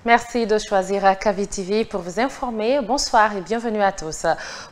Merci de choisir Kavi TV pour vous informer. Bonsoir et bienvenue à tous.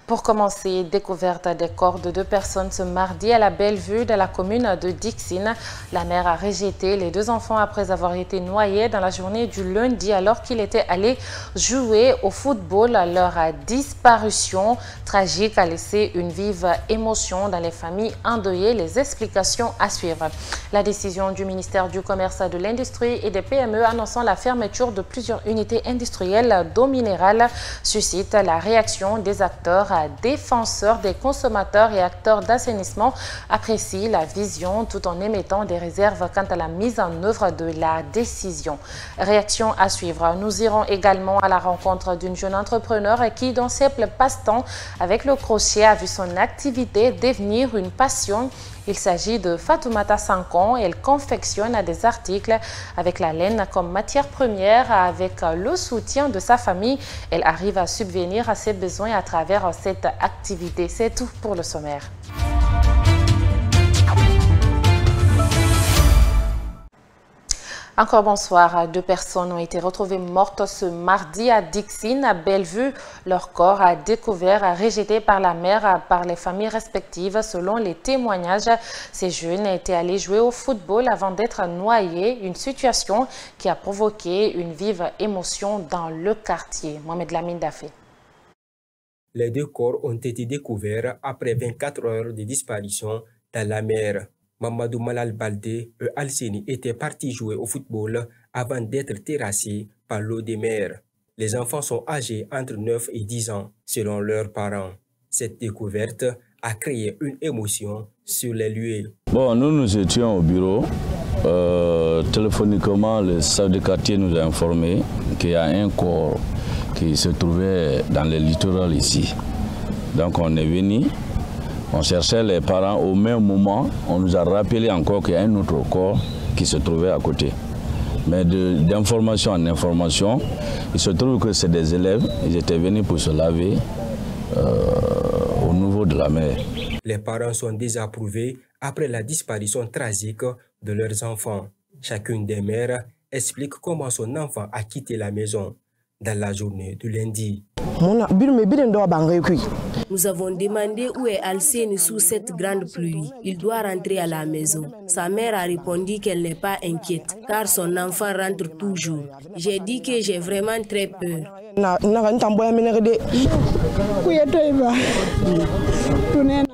Pour commencer, découverte des corps de 2 personnes ce mardi à la Bellevue de la commune de Dixine. La mère a rejeté les 2 enfants après avoir été noyés dans la journée du lundi alors qu'ils étaient allés jouer au football. Leur disparition tragique a laissé une vive émotion dans les familles endeuillées. Les explications à suivre. La décision du ministère du Commerce, de l'Industrie et des PME annonçant la fermeture de plusieurs unités industrielles d'eau minérale suscite la réaction des acteurs, défenseurs des consommateurs et acteurs d'assainissement apprécient la vision tout en émettant des réserves quant à la mise en œuvre de la décision. Réaction à suivre. Nous irons également à la rencontre d'une jeune entrepreneur qui, dans ses passe-temps avec le crochet, a vu son activité devenir une passion. Il s'agit de Fatoumata Sankan. Elle confectionne des articles avec la laine comme matière première. Avec le soutien de sa famille, elle arrive à subvenir à ses besoins à travers cette activité. C'est tout pour le sommaire. Encore bonsoir. 2 personnes ont été retrouvées mortes ce mardi à Dixine, à Bellevue. Leur corps a découvert, rejeté par la mère, par les familles respectives. Selon les témoignages, ces jeunes étaient allés jouer au football avant d'être noyés. Une situation qui a provoqué une vive émotion dans le quartier. Mohamed Lamine Dafé. Les 2 corps ont été découverts après 24 heures de disparition dans la mer. Mamadou Malal Baldé et Alseni étaient partis jouer au football avant d'être terrassés par l'eau des mers. Les enfants sont âgés entre 9 et 10 ans, selon leurs parents. Cette découverte a créé une émotion sur les lieux. Bon, nous étions au bureau. Téléphoniquement, le chef de quartier nous a informé qu'il y a un corps qui se trouvait dans le littoral ici. Donc on est venu. On cherchait les parents au même moment. On nous a rappelé encore qu'il y a un autre corps qui se trouvait à côté. Mais d'information en information, il se trouve que c'est des élèves. Ils étaient venus pour se laver au niveau de la mer. Les parents sont désapprouvés après la disparition tragique de leurs enfants. Chacune des mères explique comment son enfant a quitté la maison dans la journée du lundi. Nous avons demandé où est Alseni sous cette grande pluie. Il doit rentrer à la maison. Sa mère a répondu qu'elle n'est pas inquiète car son enfant rentre toujours. J'ai dit que j'ai vraiment très peur.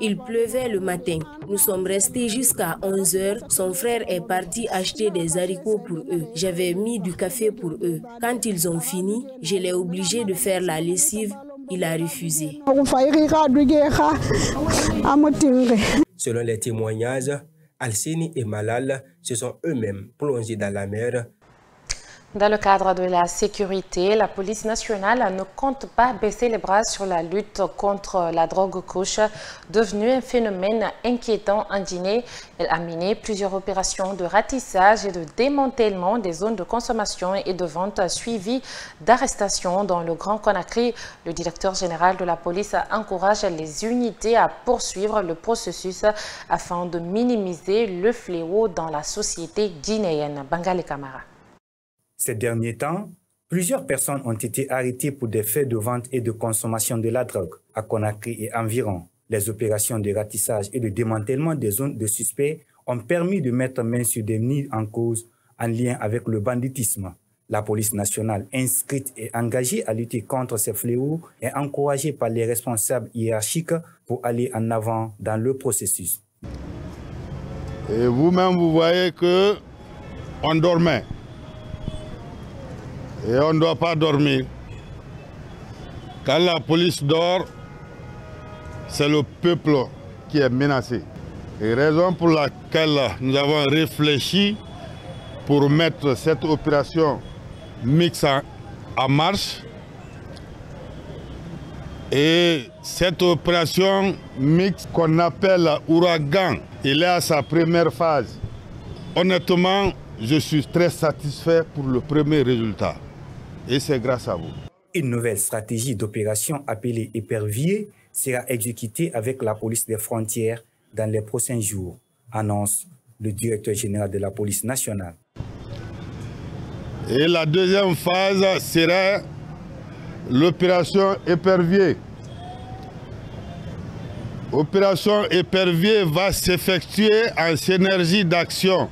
Il pleuvait le matin. Nous sommes restés jusqu'à 11 h. Son frère est parti acheter des haricots pour eux. J'avais mis du café pour eux. Quand ils ont fini, je l'ai obligé de faire la lessive. Il a refusé. Selon les témoignages, Alseni et Malal se sont eux-mêmes plongés dans la mer. Dans le cadre de la sécurité, la police nationale ne compte pas baisser les bras sur la lutte contre la drogue couche, devenue un phénomène inquiétant en Guinée. Elle a mené plusieurs opérations de ratissage et de démantèlement des zones de consommation et de vente suivies d'arrestations dans le Grand Conakry. Le directeur général de la police encourage les unités à poursuivre le processus afin de minimiser le fléau dans la société guinéenne. Bangali Camara. Ces derniers temps, plusieurs personnes ont été arrêtées pour des faits de vente et de consommation de la drogue à Conakry et environ. Les opérations de ratissage et de démantèlement des zones de suspects ont permis de mettre main sur des mis en cause en lien avec le banditisme. La police nationale, inscrite et engagée à lutter contre ces fléaux, est encouragée par les responsables hiérarchiques pour aller en avant dans le processus. Et vous-même, vous voyez que on dormait. Et on ne doit pas dormir. Quand la police dort, c'est le peuple qui est menacé. Et raison pour laquelle nous avons réfléchi pour mettre cette opération mixte en marche. Et cette opération mixte qu'on appelle Ouragan, il est à sa première phase. Honnêtement, je suis très satisfait pour le premier résultat. Et c'est grâce à vous. Une nouvelle stratégie d'opération appelée Épervier sera exécutée avec la police des frontières dans les prochains jours, annonce le directeur général de la police nationale. Et la deuxième phase serait l'opération Épervier. L'opération Épervier va s'effectuer en synergie d'action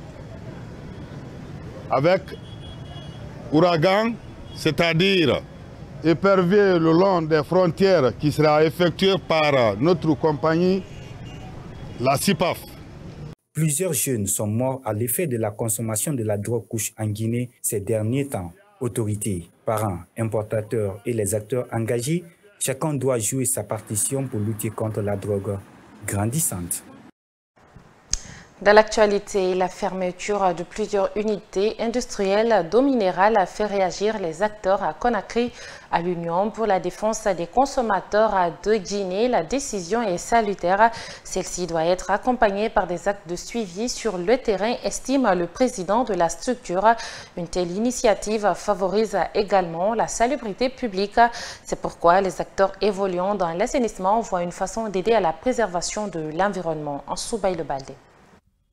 avec Ouragan, c'est-à-dire épervier le long des frontières qui sera effectué par notre compagnie, la CIPAF. Plusieurs jeunes sont morts à l'effet de la consommation de la drogue couche en Guinée ces derniers temps. Autorités, parents, importateurs et les acteurs engagés, chacun doit jouer sa partition pour lutter contre la drogue grandissante. Dans l'actualité, la fermeture de plusieurs unités industrielles d'eau minérale a fait réagir les acteurs à Conakry. À l'Union pour la défense des consommateurs de Guinée, la décision est salutaire. Celle-ci doit être accompagnée par des actes de suivi sur le terrain, estime le président de la structure. Une telle initiative favorise également la salubrité publique. C'est pourquoi les acteurs évoluant dans l'assainissement voient une façon d'aider à la préservation de l'environnement. En Soubaï le Baldé.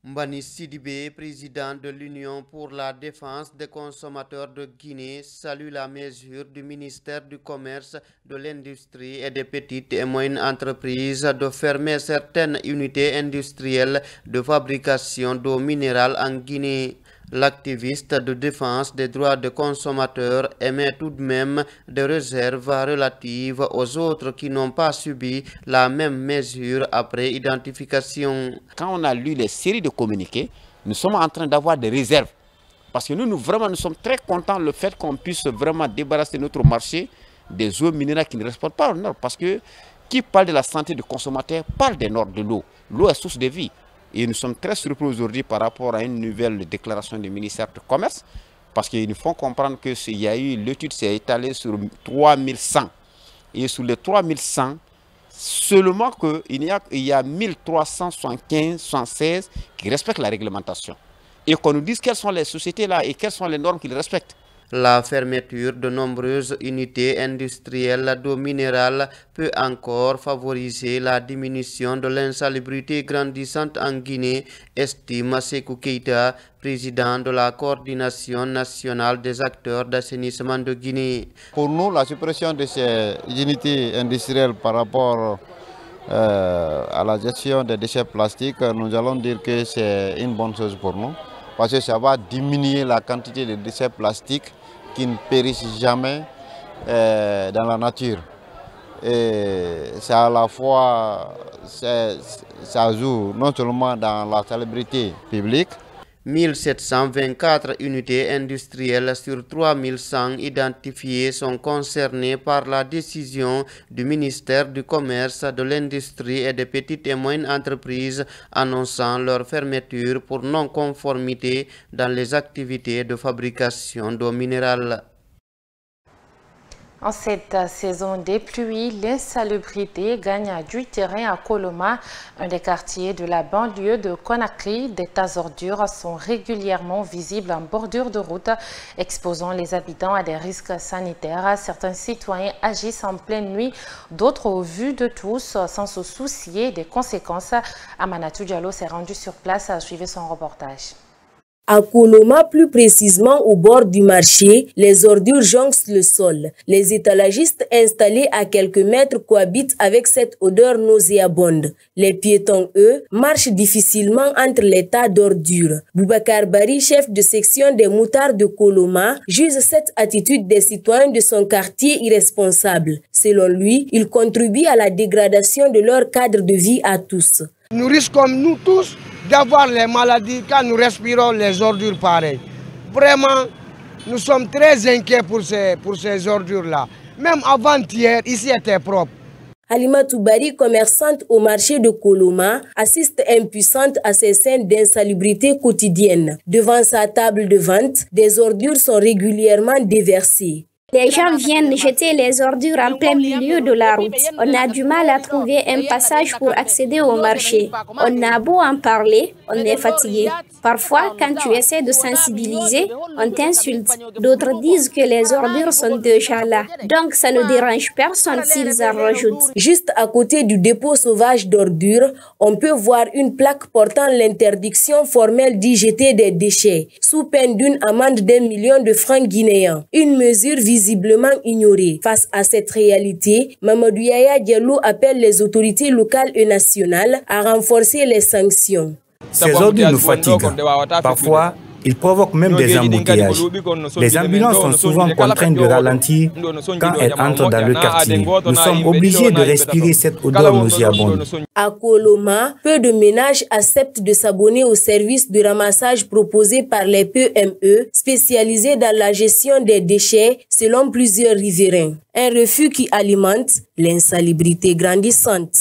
Mbani Sidibé, président de l'Union pour la défense des consommateurs de Guinée, salue la mesure du ministère du Commerce, de l'Industrie et des petites et moyennes entreprises de fermer certaines unités industrielles de fabrication d'eau minérale en Guinée. L'activiste de défense des droits des consommateurs émet tout de même des réserves relatives aux autres qui n'ont pas subi la même mesure après identification. Quand on a lu les séries de communiqués, nous sommes en train d'avoir des réserves. Parce que nous sommes très contents le fait qu'on puisse vraiment débarrasser notre marché des eaux minérales qui ne respectent pas le nord. Parce que qui parle de la santé du consommateur parle des normes de l'eau. L'eau est source de vie. Et nous sommes très surpris aujourd'hui par rapport à une nouvelle déclaration du ministère du Commerce, parce qu'ils nous font comprendre qu'il y a eu, l'étude s'est étalée sur 3100. Et sur les 3100, seulement qu'il y a 1375, 116 qui respectent la réglementation. Et qu'on nous dise quelles sont les sociétés là et quelles sont les normes qu'ils respectent. La fermeture de nombreuses unités industrielles d'eau minérale peut encore favoriser la diminution de l'insalubrité grandissante en Guinée, estime Sékou Keïta, président de la coordination nationale des acteurs d'assainissement de Guinée. Pour nous, la suppression de ces unités industrielles par rapport à la gestion des déchets plastiques, nous allons dire que c'est une bonne chose pour nous, parce que ça va diminuer la quantité de déchets plastiques qui ne périssent jamais dans la nature. Et c'est à la fois, ça joue non seulement dans la salubrité publique. 1724 unités industrielles sur 3100 identifiées sont concernées par la décision du ministère du Commerce, de l'Industrie et des petites et moyennes entreprises annonçant leur fermeture pour non-conformité dans les activités de fabrication d'eau minérale. En cette saison des pluies, l'insalubrité gagne du terrain à Koloma, un des quartiers de la banlieue de Conakry. Des tas d'ordures sont régulièrement visibles en bordure de route, exposant les habitants à des risques sanitaires. Certains citoyens agissent en pleine nuit, d'autres au vu de tous, sans se soucier des conséquences. Amanatou Diallo s'est rendu sur place à suivre son reportage. À Koloma, plus précisément au bord du marché, les ordures jonchent le sol. Les étalagistes installés à quelques mètres cohabitent avec cette odeur nauséabonde. Les piétons, eux, marchent difficilement entre les tas d'ordures. Boubacar Bari, chef de section des moutards de Koloma, juge cette attitude des citoyens de son quartier irresponsable. Selon lui, il contribue à la dégradation de leur cadre de vie à tous. Nous risquons, nous tous, d'avoir les maladies quand nous respirons les ordures pareilles. Vraiment, nous sommes très inquiets pour ces ordures-là. Même avant-hier, ici était propre. Halima Toubari, commerçante au marché de Koloma, assiste impuissante à ces scènes d'insalubrité quotidienne. Devant sa table de vente, des ordures sont régulièrement déversées. Les gens viennent jeter les ordures en plein milieu de la route. On a du mal à trouver un passage pour accéder au marché. On a beau en parler, on est fatigué. Parfois, quand tu essaies de sensibiliser, on t'insulte. D'autres disent que les ordures sont déjà là. Donc, ça ne dérange personne s'ils en rajoutent. Juste à côté du dépôt sauvage d'ordures, on peut voir une plaque portant l'interdiction formelle d'y jeter des déchets, sous peine d'une amende d'1 million de francs guinéens. Une mesure visiblement ignorée. Face à cette réalité, Mamadou Yaya Diallo appelle les autorités locales et nationales à renforcer les sanctions. Ces ordures nous fatiguent. Parfois, ils provoquent même des embouteillages. Les ambulances sont souvent contraintes de ralentir quand elles entrent dans le quartier. Nous sommes obligés de respirer cette odeur nauséabonde. À Koloma, peu de ménages acceptent de s'abonner au service de ramassage proposé par les PME, spécialisés dans la gestion des déchets, selon plusieurs riverains. Un refus qui alimente l'insalubrité grandissante.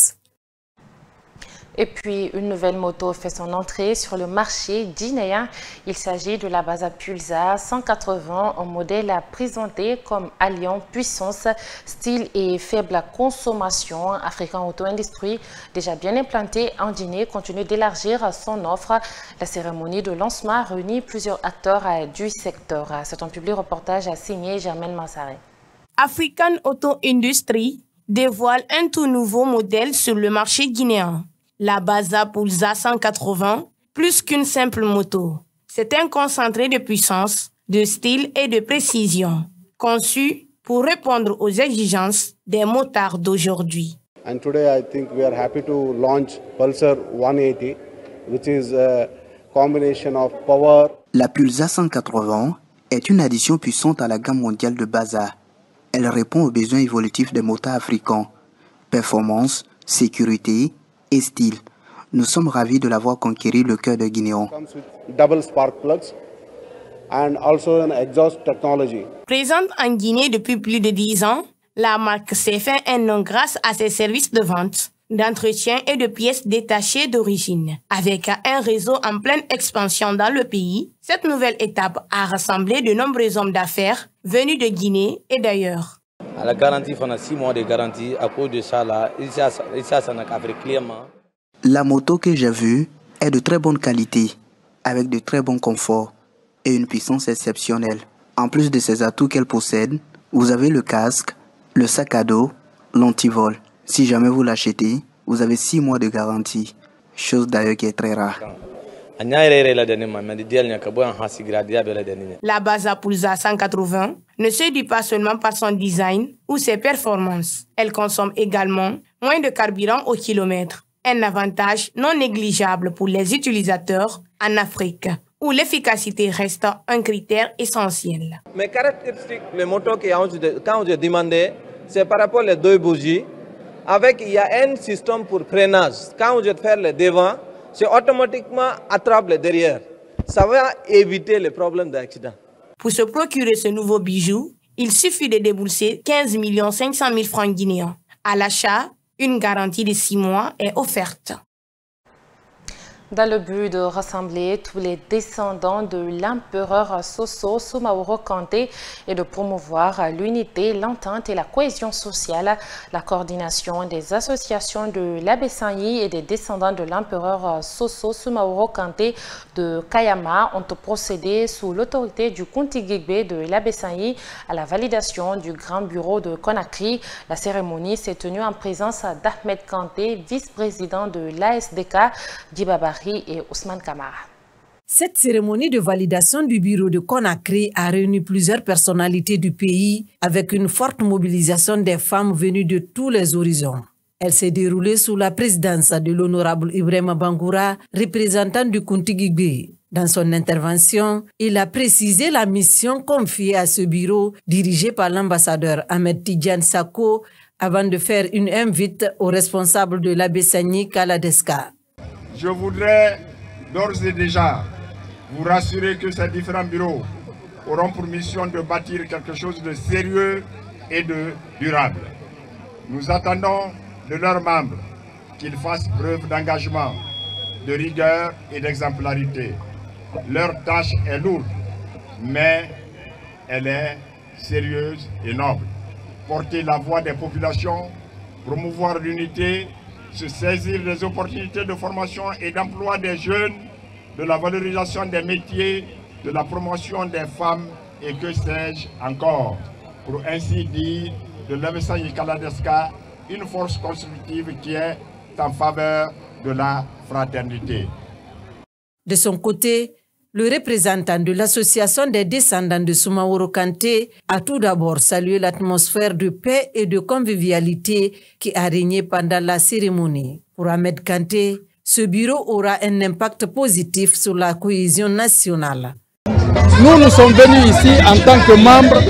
Et puis, une nouvelle moto fait son entrée sur le marché guinéen. Il s'agit de la Baza Pulsar 180, un modèle présenté comme alliant puissance, style et faible consommation. African Auto Industrie, déjà bien implanté en Guinée, continue d'élargir son offre. La cérémonie de lancement réunit plusieurs acteurs du secteur. C'est un public reportage signé Germaine Mansaré. African Auto Industrie dévoile un tout nouveau modèle sur le marché guinéen. La Baza Pulsar 180, plus qu'une simple moto. C'est un concentré de puissance, de style et de précision, conçu pour répondre aux exigences des motards d'aujourd'hui. And today I think we are happy to launch Pulsar 180, which is a combination of power. La Pulsar 180 est une addition puissante à la gamme mondiale de Baza. Elle répond aux besoins évolutifs des motards africains. Performance, sécurité et style. Nous sommes ravis de l'avoir conquéri le cœur des Guinéens. Double spark plugs and also an exhaust technology. Présente en Guinée depuis plus de 10 ans, la marque s'est fait un nom grâce à ses services de vente, d'entretien et de pièces détachées d'origine. Avec un réseau en pleine expansion dans le pays, cette nouvelle étape a rassemblé de nombreux hommes d'affaires venus de Guinée et d'ailleurs. La garantie, on a 6 mois de garantie. À cause de ça, là, la moto que j'ai vue est de très bonne qualité, avec de très bons conforts et une puissance exceptionnelle. En plus de ces atouts qu'elle possède, vous avez le casque, le sac à dos, l'antivol. Si jamais vous l'achetez, vous avez 6 mois de garantie, chose d'ailleurs qui est très rare. La Baza Pulsar 180 ne se dit pas seulement par son design ou ses performances. Elle consomme également moins de carburant au kilomètre. Un avantage non négligeable pour les utilisateurs en Afrique, où l'efficacité reste un critère essentiel. Mes caractéristiques, les motos quand j'ai demandé, c'est par rapport aux 2 bougies. Il y a un système pour freinage. Quand je fais le devant, c'est automatiquement attrape le derrière. Ça va éviter les problèmes d'accident. Pour se procurer ce nouveau bijou, il suffit de débourser 15 500 000 francs guinéens. À l'achat, une garantie de 6 mois est offerte. Dans le but de rassembler tous les descendants de l'empereur Soso Soumaoro Kanté et de promouvoir l'unité, l'entente et la cohésion sociale, la coordination des associations de l'Abessanyi et des descendants de l'empereur Soso Soumaoro Kanté de Kayama ont procédé sous l'autorité du Kuntigigbe de l'Abessanyi à la validation du Grand Bureau de Conakry. La cérémonie s'est tenue en présence d'Ahmed Kanté, vice-président de l'ASDK, Dibaba et Ousmane Kamara. Cette cérémonie de validation du bureau de Conakry a réuni plusieurs personnalités du pays avec une forte mobilisation des femmes venues de tous les horizons. Elle s'est déroulée sous la présidence de l'honorable Ibrahima Bangoura, représentant du Kuntigigbe. Dans son intervention, il a précisé la mission confiée à ce bureau dirigé par l'ambassadeur Ahmed Tidjane Sako avant de faire une invite aux responsables de l'Abessanyi Kaladeska. Je voudrais d'ores et déjà vous rassurer que ces différents bureaux auront pour mission de bâtir quelque chose de sérieux et de durable. Nous attendons de leurs membres qu'ils fassent preuve d'engagement, de rigueur et d'exemplarité. Leur tâche est lourde, mais elle est sérieuse et noble. Porter la voix des populations, promouvoir l'unité, se saisir des opportunités de formation et d'emploi des jeunes de la valorisation des métiers, de la promotion des femmes et que sais-je encore. Pour ainsi dire, de l'Evesanyi Kaladeska, une force constructive qui est en faveur de la fraternité. De son côté, le représentant de l'association des descendants de Soumaoro Kanté a tout d'abord salué l'atmosphère de paix et de convivialité qui a régné pendant la cérémonie. Pour Ahmed Kanté, ce bureau aura un impact positif sur la cohésion nationale. Nous sommes venus ici en tant que membres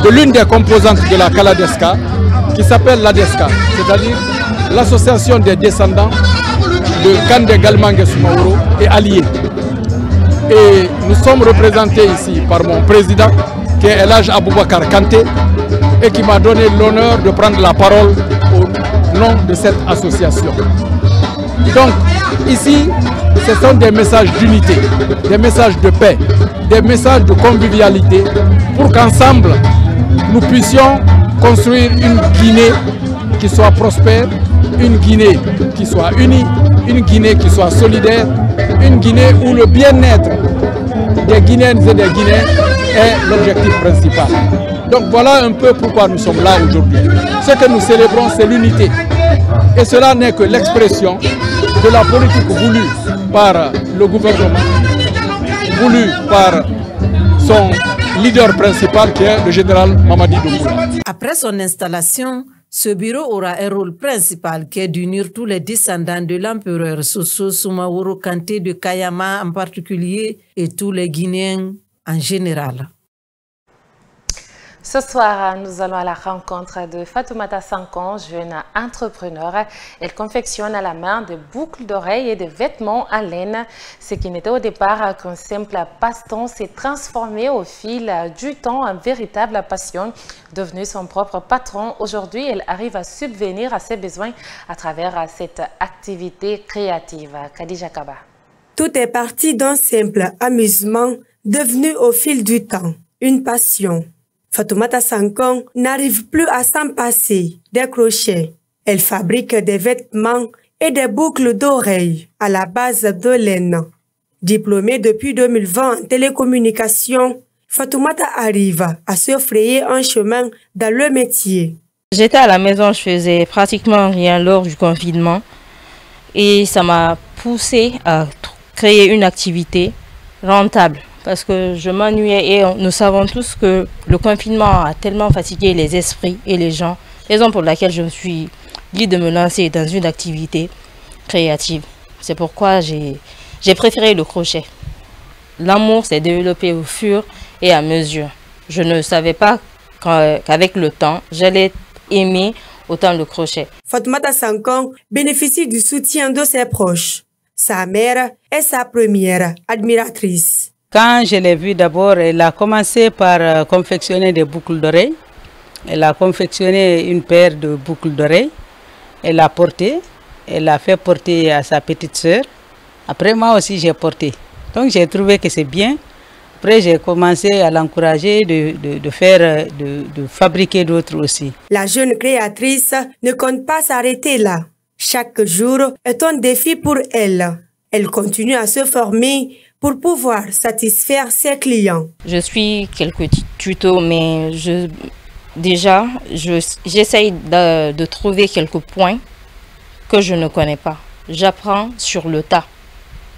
de l'une des composantes de la Kaladeska qui s'appelle l'ADESCA, c'est-à-dire l'association des descendants de Kandé Galmangue Soumaoro et alliés. Et nous sommes représentés ici par mon président qui est El Hadj Aboubakar Kanté et qui m'a donné l'honneur de prendre la parole au nom de cette association. Donc ici, ce sont des messages d'unité, des messages de paix, des messages de convivialité pour qu'ensemble nous puissions construire une Guinée qui soit prospère, une Guinée qui soit unie, une Guinée qui soit solidaire, une Guinée où le bien-être des Guinéennes et des Guinéens est l'objectif principal. Donc voilà un peu pourquoi nous sommes là aujourd'hui. Ce que nous célébrons, c'est l'unité. Et cela n'est que l'expression de la politique voulue par le gouvernement, voulue par son leader principal qui est le général Mamadi Doumbouya. Après son installation, ce bureau aura un rôle principal qui est d'unir tous les descendants de l'empereur Soso Soumaoro Kanté de Kayama en particulier et tous les Guinéens en général. Ce soir, nous allons à la rencontre de Fatoumata Sankan, jeune entrepreneur. Elle confectionne à la main des boucles d'oreilles et des vêtements en laine. Ce qui n'était au départ qu'un simple passe-temps s'est transformé au fil du temps en véritable passion. Devenue son propre patron, aujourd'hui, elle arrive à subvenir à ses besoins à travers cette activité créative. Khadija Kaba. Tout est parti d'un simple amusement devenu au fil du temps une passion. Fatoumata Sankan n'arrive plus à s'en passer des crochets. Elle fabrique des vêtements et des boucles d'oreilles à la base de laine. Diplômée depuis 2020 en télécommunication, Fatoumata arrive à se frayer un chemin dans le métier. J'étais à la maison, je faisais pratiquement rien lors du confinement et ça m'a poussé à créer une activité rentable. Parce que je m'ennuyais et nous savons tous que le confinement a tellement fatigué les esprits et les gens. Raison pour laquelle je me suis dit de me lancer dans une activité créative. C'est pourquoi j'ai préféré le crochet. L'amour s'est développé au fur et à mesure. Je ne savais pas qu'avec le temps, j'allais aimer autant le crochet. Fatoumata Sankan bénéficie du soutien de ses proches. Sa mère est sa première admiratrice. Quand je l'ai vue d'abord, elle a commencé par confectionner des boucles d'oreilles. Elle a confectionné une paire de boucles d'oreilles. Elle l'a portée. Elle l'a fait porter à sa petite sœur. Après, moi aussi, j'ai porté. Donc, j'ai trouvé que c'est bien. Après, j'ai commencé à l'encourager de fabriquer d'autres aussi. La jeune créatrice ne compte pas s'arrêter là. Chaque jour est un défi pour elle. Elle continue à se former pour pouvoir satisfaire ses clients. Je suis quelques tutos, mais j'essaye de trouver quelques points que je ne connais pas. J'apprends sur le tas.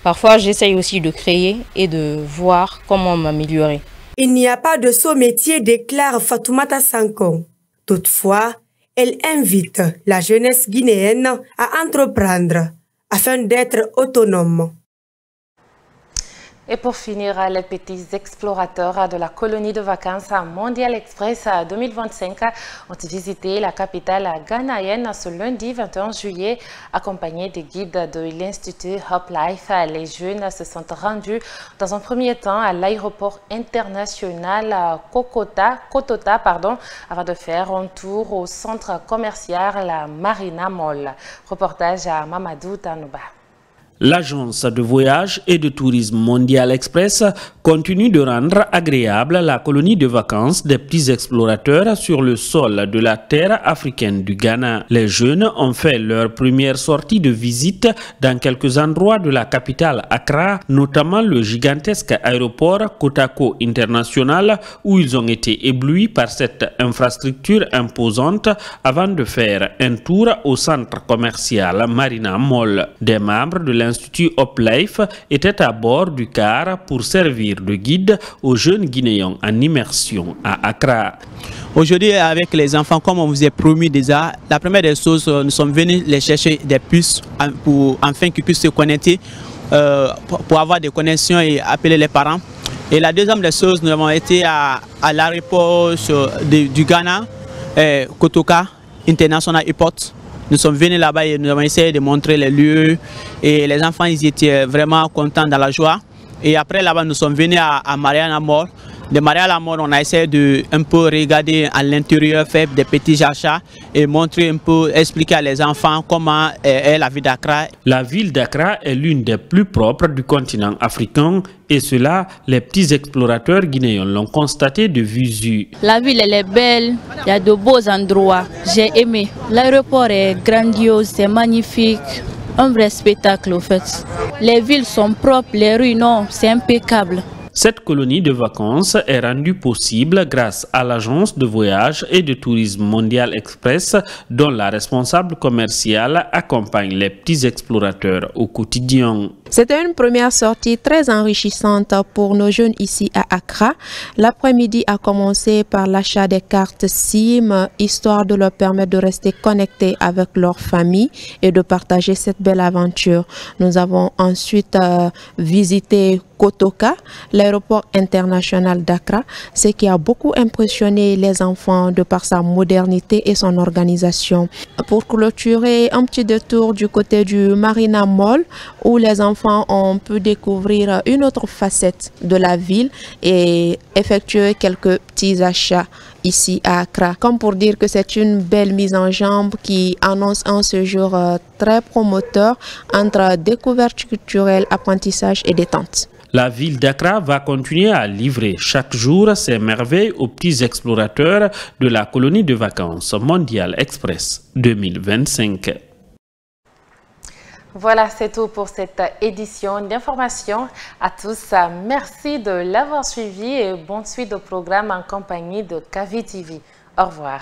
Parfois, j'essaye aussi de créer et de voir comment m'améliorer. Il n'y a pas de saut métier, déclare Fatoumata Sankan. Toutefois, elle invite la jeunesse guinéenne à entreprendre afin d'être autonome. Et pour finir, les petits explorateurs de la colonie de vacances Mondial Express 2025 ont visité la capitale ghanéenne ce lundi 21 juillet, accompagnés des guides de l'Institut Hop Life. Les jeunes se sont rendus dans un premier temps à l'aéroport international Kotota, avant de faire un tour au centre commercial la Marina Mall. Reportage à Mamadou Tanouba. L'agence de voyage et de tourisme Mondial Express continue de rendre agréable la colonie de vacances des petits explorateurs sur le sol de la terre africaine du Ghana. Les jeunes ont fait leur première sortie de visite dans quelques endroits de la capitale Accra, notamment le gigantesque aéroport Kotako International, où ils ont été éblouis par cette infrastructure imposante avant de faire un tour au centre commercial Marina Mall. Des membres de l'Institut Hoplife étaient à bord du car pour servir de guide aux jeunes Guinéens en immersion à Accra. Aujourd'hui, avec les enfants, comme on vous a promis déjà, la première des choses, nous sommes venus les chercher des puces afin qu'ils puissent se connecter, pour avoir des connexions et appeler les parents. Et la deuxième des choses, nous avons été à l'aéroport du Ghana, Kotoka International Airport. Nous sommes venus là-bas et nous avons essayé de montrer les lieux et les enfants ils étaient vraiment contents, dans la joie. Et après là-bas nous sommes venus à Mariana Mall. De Mariana Mall on a essayé de un peu regarder à l'intérieur, faire des petits achats et montrer un peu, expliquer à les enfants comment est la ville d'Accra. La ville d'Accra est l'une des plus propres du continent africain et cela, les petits explorateurs guinéens l'ont constaté de visu. La ville elle est belle, il y a de beaux endroits, j'ai aimé. L'aéroport est grandiose, c'est magnifique, un vrai spectacle au fait. Les villes sont propres, les rues non, c'est impeccable. Cette colonie de vacances est rendue possible grâce à l'agence de voyage et de tourisme Mondial Express dont la responsable commerciale accompagne les petits explorateurs au quotidien. C'était une première sortie très enrichissante pour nos jeunes ici à Accra. L'après-midi a commencé par l'achat des cartes SIM, histoire de leur permettre de rester connectés avec leur famille et de partager cette belle aventure. Nous avons ensuite visité Kotoka, l'aéroport international d'Accra, ce qui a beaucoup impressionné les enfants de par sa modernité et son organisation. Pour clôturer, un petit détour du côté du Marina Mall où les enfants ont pu découvrir une autre facette de la ville et effectuer quelques petits achats ici à Accra. Comme pour dire que c'est une belle mise en jambe qui annonce un séjour très promoteur entre découverte culturelle, apprentissage et détente. La ville d'Accra va continuer à livrer chaque jour ses merveilles aux petits explorateurs de la colonie de vacances Mondial Express 2025. Voilà, c'est tout pour cette édition d'information. À tous, merci de l'avoir suivi et bonne suite au programme en compagnie de KV TV. Au revoir.